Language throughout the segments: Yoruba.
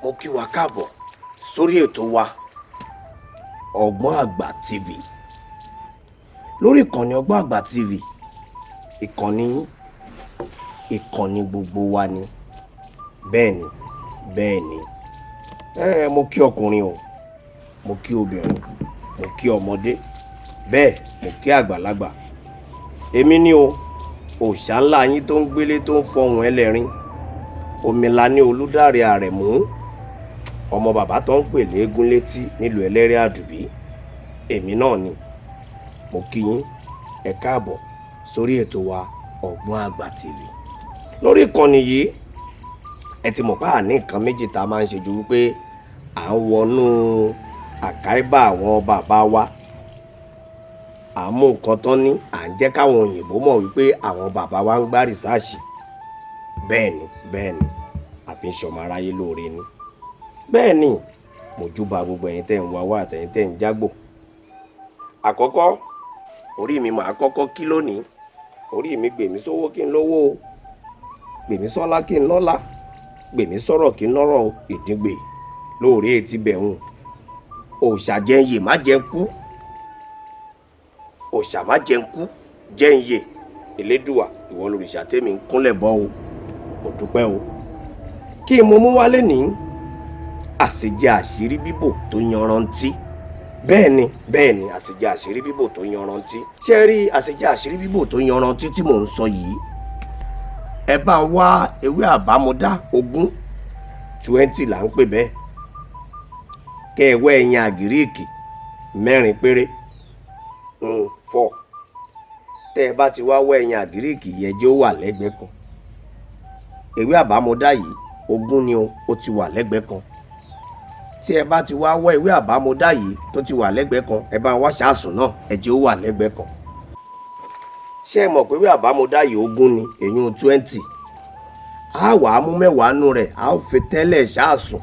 mo kí wa káàbọ̀ sórí ètò wa ọgbọ́n àgbà TV. Lórí ìkànnì ọgbọ́n àgbà TV, ìkànnì gbogbo wa ni. Bẹ́ẹ̀ni mo kí ọkùnrin o, mo kí obìnrin, mo kí ọmọdé, bẹ́ẹ̀ mo kí àgbàlagbà. Èmi ni o, òòṣà ńlá yín tó ń gbélé tó ń fọhùn ẹlẹ́rìn, Omilani Olúdáre Àrẹ̀mú, ọmọ bàbá tó ń pè léégún létí nílùú ẹlẹ́rìí àdùbí. Èmi náà ni. Mo kí yín ẹ káàbọ̀ sórí ètò wa ọgbọ́n àgbà TV. Lórí ìkànnì yìí ẹ ti mọ̀ pé àní nǹkan méjì tá a máa ń ṣe ju wípé à ń wọnú àkáìbá àwọn bàbá wa, à ń mú nǹkan tán ní, à ń jẹ́ káwọn òyìnbó mọ̀ wípé àwọn bàbá wa ń gbá rìsáàṣì. Bẹ́ẹ̀ni àfi ń ṣọmọ aráyé lóore ni. Bẹ́ẹ̀ni mo júbà gbogbo ẹ̀yin tẹ́ ń wá wá àtẹ̀yin tẹ́ ń jágbò. Àkọ́kọ́ orí mi màá kọ́kọ́ kí lónìí. Orí mi gbèmí sówó kí n lówó o, gbèmí sọ́lá kí n lọ́lá, gbèmí sọ̀rọ̀ kí n lọ́rọ̀ ìdígbè lóore ti bẹ̀hùn. Òòṣà jẹ́ ń yè má jẹ́ ń kú, òòṣà má jẹ́ ń kú jẹ́ ń yè. Elédùà ìwọ lòrìṣà tèmi ń kúnlẹ̀ bọ́ o, mo dúpẹ́ o. Kí mo mú wálé ní àsèjẹ àṣírí bíbò tó yanrantí. Bẹ́ẹ̀ni àsèjẹ àṣírí bíbò tó yanrantí. Ṣé rí àsèjẹ àṣírí bíbò tó yanrantí tí mò ń sọ yìí, ẹ bá ń wá ewé àbámọ̀dá 20 là ń pè bẹ́ẹ̀. Kẹ́ ẹ wá ẹyin àgíríìkì 4 péré, 4. Tẹ́ ẹ bá ti wá ẹyin àgíríìkì yẹn jẹ́ ó wà lẹ́gbẹ̀ẹ́ kan. Ewé àbámọ̀dá yìí 20 ni ó ti wà lẹ́gbẹ̀ẹ́ kan. Tí ẹ bá ti wá ewé àbámọ̀dá yìí tó ti wà lẹ́gbẹ̀ẹ́ kan, ẹ bá wá ṣáàsùn náà ẹ jẹ́ ó wà lẹ́gbẹ̀ẹ́ kan. Ṣé ẹ mọ̀ pé ewé àbámọ̀dá yìí 20 ni, èyún 20. A wà á mú 10 nú rẹ̀, a ó fi tẹ́lẹ̀ ṣáàsùn.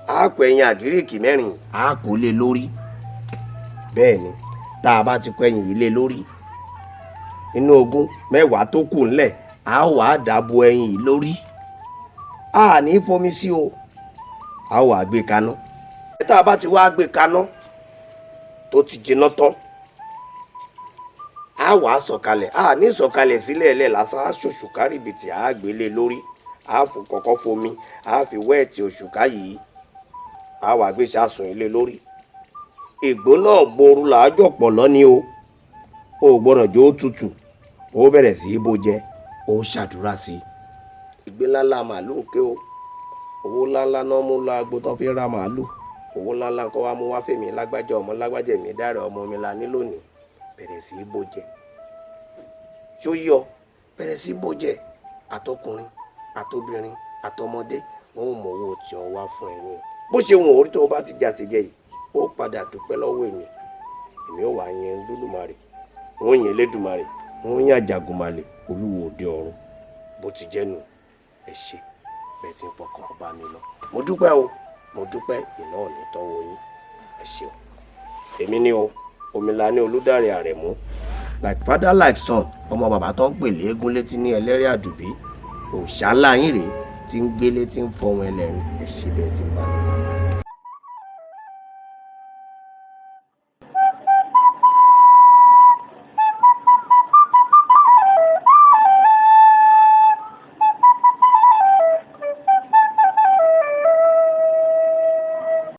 A kó ẹyin àgíríìkì 4, a kó lé lórí. Bẹ́ẹ̀ni tá a bá ti kó ẹyin yìí lé lórí, inú 10 tó kù ńlẹ̀ a ó wà á dàbò ẹyin yìí lórí. A ní fomi sí o, a ó wà á gbé kaná. Tá a bá ti wá gbé kaná tó ti jiná tán, a wà á sọ̀kalẹ̀. A ní sọ̀kalẹ̀ sílẹ̀ ẹlẹ́ lásán, a ṣòṣùká rìbìtì a gbélé lórí. A fò kọ́kọ́ fomi, a fi wẹ́ẹ̀tì òṣùká yìí, a wà gbé ṣàsùn ilé lórí. Ìgbóná gboru làájọ pọ̀ lọ́ni o gbọ́dọ̀ jó tutù. Ó bẹ̀rẹ̀ sí í bó jẹ, ó ṣàdúrà sí i. Ìgbé ńláńlá màálù ké o, owó ńláńlá náà mú lọ agbo tán fi ra màálù. Owó ńláńlá kọ́ wá mú wá fèmí lágbájá ọmọ lágbájá mi dára ọmọ mi la ní lónìí. Bẹ̀rẹ̀ sí í bó jẹ. Ṣó yọ bẹ̀rẹ̀ sí í bó jẹ. Àtọkùnrin àtobìnrin àtọmọdé wọn ò mọ owó tí ọ wá fún ẹ̀yin. Bó ṣe wọn orí tó o bá ti jà sí jẹ yìí, ó padà dúpẹ́ lọ́wọ́ èmi ó wà yẹn Olódùmarè, wọ́n yẹn Elédùmarè, wọ́n yẹn Àjàgùnmàlè Olúwo òde ọ̀run. Bó ti jẹ́ nù, ẹ ṣé bẹ́ẹ̀ tí ń fọkàn ọba mi lọ. Mo dúpẹ́ o, mo dúpẹ́ iná ò ní tọ́wọ́ yín. Ẹ ṣé o. Èmi ni o, Omilani Olúdáre Àrẹ̀mú, like father like son, ọmọ bàbá tó ń pè léégún létí ní ẹlẹ́rìí àdùbí. Òòṣà ńlá yín rèé tí ń gbélé tí ń fọhùn ẹlẹ́rìn. Ẹ ṣé bẹ́ẹ̀ tí ń bá mi.